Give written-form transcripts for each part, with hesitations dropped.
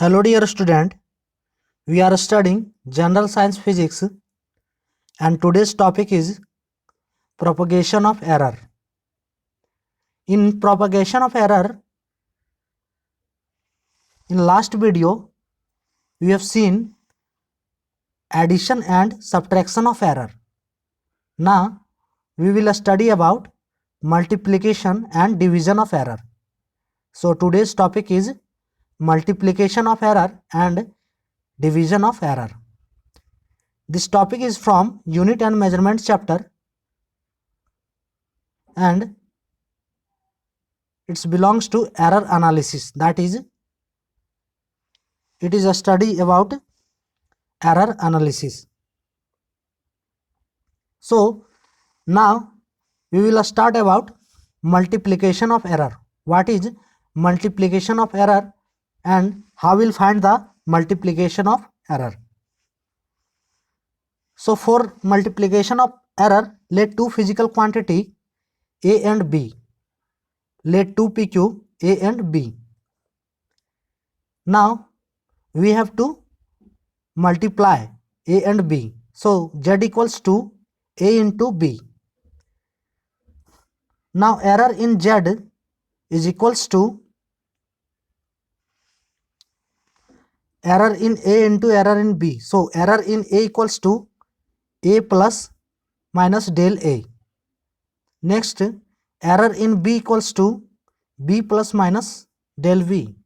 Hello dear student, we are studying General Science Physics and today's topic is propagation of error. In propagation of error, in last video we have seen addition and subtraction of error. Now we will study about multiplication and division of error. So today's topic is multiplication of error and division of error. This topic is from Unit and Measurement chapter and it belongs to error analysis. That is, it is a study about error analysis. So now we will start about multiplication of error. What is multiplication of error and how we'll find the multiplication of error. So for multiplication of error, let two physical quantity A and B. Let two PQ A and B. Now we have to multiply A and B. So Z equals to A into B. Now error in Z is equals to error in A into error in B. So error in A equals to A plus minus del A. Next, error in B equals to B plus minus del V.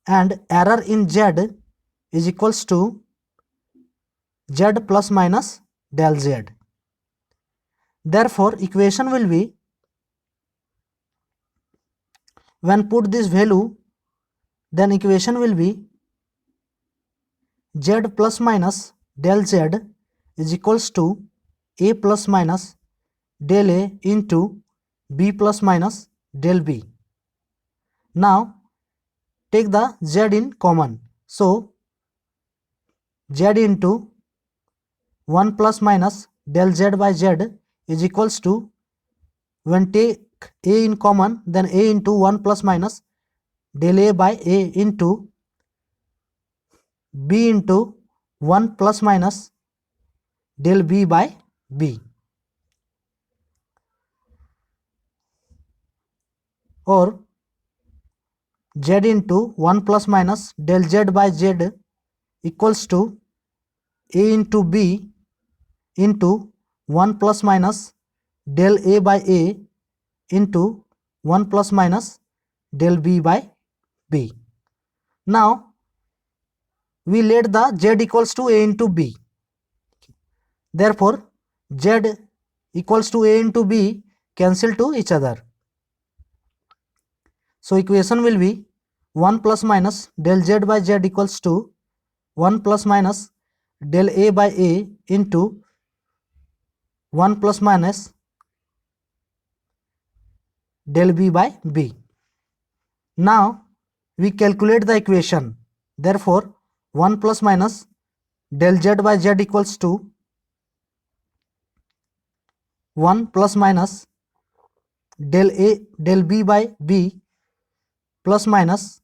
And error in Z is equals to Z plus minus del Z. Therefore, equation will be, when put this value, then equation will be Z plus minus del Z is equals to A plus minus del A into B plus minus del B. Now take the Z in common. So Z into 1 plus minus del Z by Z is equals to, when take A in common, then A into 1 plus minus del A by A into B into 1 plus minus del B by B, or Z into 1 plus minus del Z by Z equals to A into B into 1 plus minus del A by A into 1 plus minus del B by B. Now we let the Z equals to A into B. Therefore Z equals to A into B cancel to each other. So equation will be 1 plus minus del Z by Z equals to 1 plus minus del A by A into 1 plus minus del B by B. Now we calculate the equation. Therefore 1 plus minus del Z by Z equals to 1 plus minus del B by B plus minus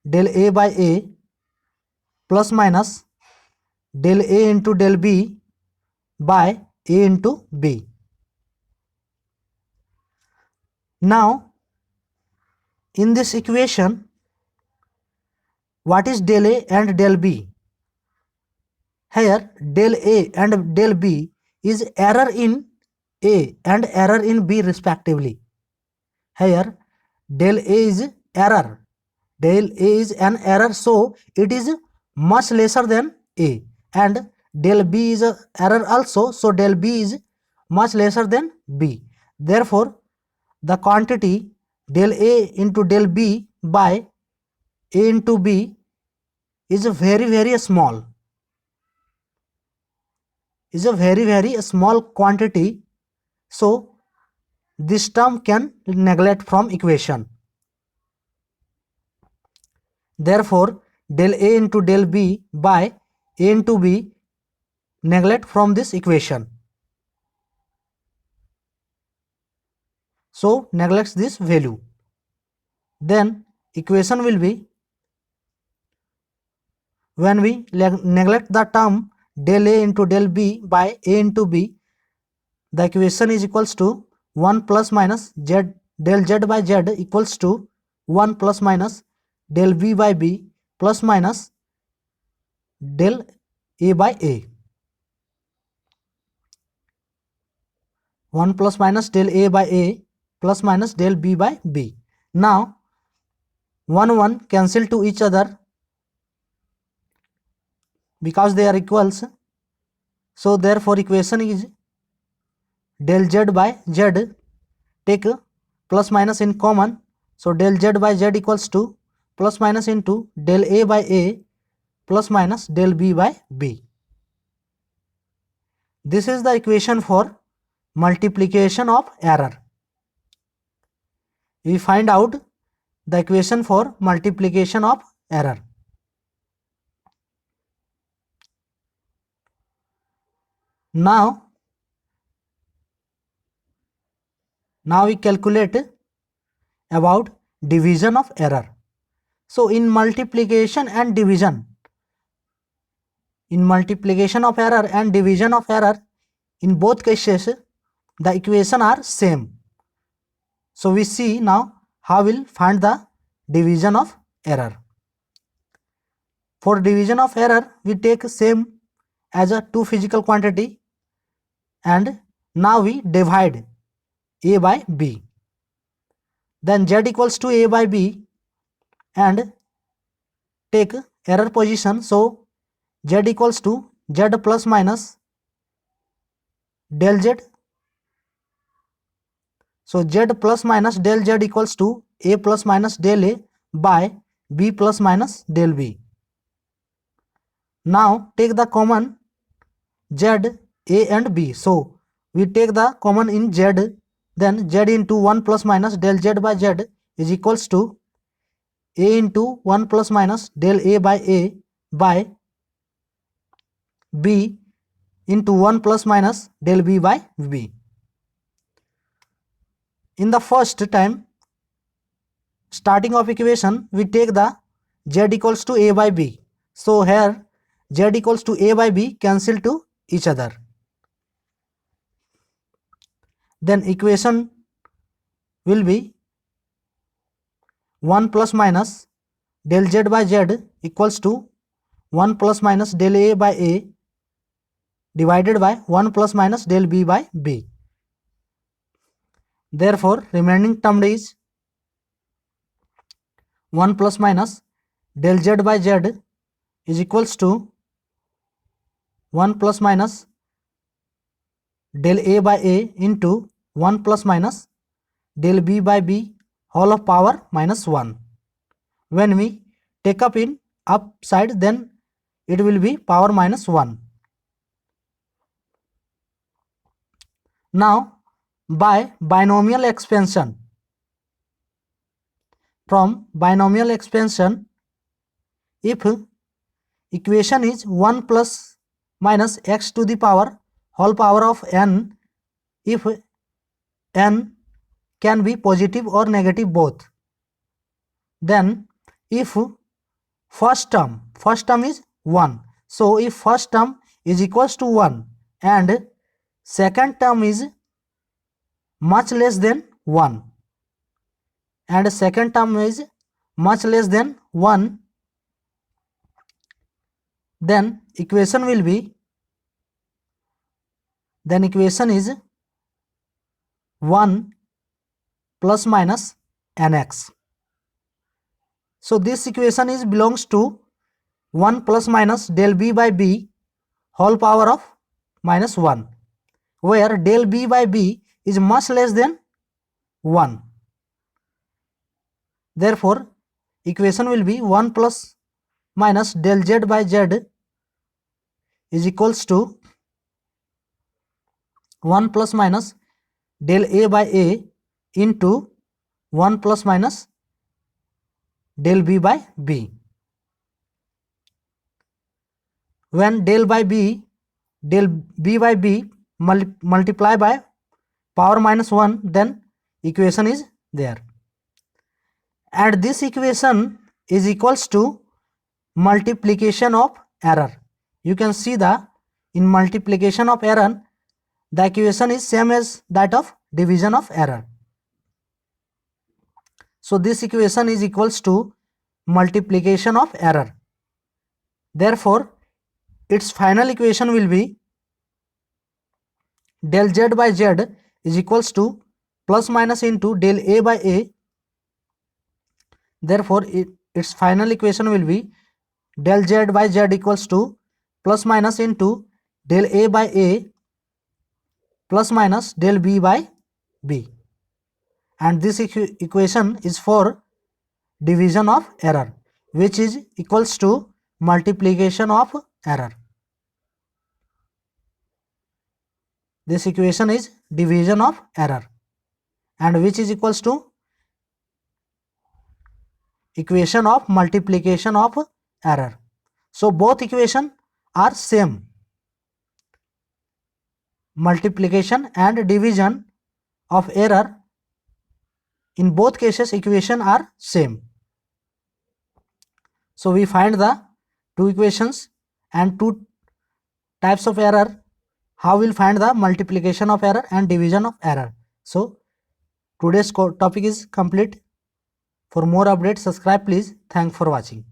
del A by A plus minus del A into del B by A into B. Now in this equation, what is del A and del B? Here del A and del B is error in A and error in B respectively. Here del A is error, del A is an error, so it is much lesser than A, and del B is a error also, so del B is much lesser than B. Therefore the quantity del A into del B by A into B is a very small, is a very small quantity, so this term can neglect from equation. Therefore del A into del B by A into B neglect from this equation, so neglects this value. Then equation will be when we neglect the term del A into del B by A into B, the equation is equals to 1 plus minus z del Z by Z equals to 1 plus minus del B by B plus minus del A by A. 1 plus minus del A by A plus minus del B by B. Now 1 cancel to each other because they are equals. So therefore equation is del Z by Z, take plus minus in common. So del Z by Z equals to plus minus into del A by A plus minus del B by B. This is the equation for multiplication of error. We find out the equation for multiplication of error. Now we calculate about division of error. So in multiplication and division, in multiplication of error and division of error, in both cases the equation are same. So we see now how we'll find the division of error. For division of error, we take same as a two physical quantity, and now we divide A by B. Then Z equals to A by B and take error position. So Z equals to Z plus minus del Z. So Z plus minus del Z equals to A plus minus del A by B plus minus del B. Now take the common Z, A and B. So we take the common in Z, then Z into 1 plus minus del Z by Z is equals to A into 1 plus minus del A by B into 1 plus minus del B by B. In the first time, starting of equation, we take the Z equals to A by B. So here Z equals to A by B cancel to each other. Then equation will be 1 plus minus del Z by Z equals to 1 plus minus del A by A divided by 1 plus minus del B by B. Therefore remaining term is 1 plus minus del Z by Z is equals to 1 plus minus del A by A into 1 plus minus del B by B whole of power minus 1. When we take up in upside, then it will be power minus 1. Now by binomial expansion, from binomial expansion, if equation is 1 plus minus x to the power whole power of n, if n can be positive or negative both, then if first term is 1, so if first term is equals to 1 and second term is much less than 1 and second term is much less than 1, then equation will be, then equation is 1 plus minus nx. So this equation is belongs to 1 plus minus del B by B whole power of minus 1, where del B by B is much less than 1. Therefore equation will be 1 plus minus del Z by Z is equals to 1 plus minus del A by A into 1 plus minus del B by B. When del by B, del B by B multiply by power minus 1, then equation is there. And this equation is equals to multiplication of error. You can see the in multiplication of error the equation is same as that of division of error. So this equation is equals to multiplication of error. Therefore its final equation will be del z by z is equals to plus minus into del a by a. Therefore its final equation will be del z by z equals to plus minus into del a by a plus minus del b by b, and this equation is for division of error, which is equals to multiplication of error. This equation is division of error, and which is equals to equation of multiplication of error. So both equations are same. Multiplication and division of error, in both cases equation are same. So we find the two equations and two types of error. How we'll find the multiplication of error and division of error. So today's topic is complete. For more updates, subscribe please. Thanks for watching.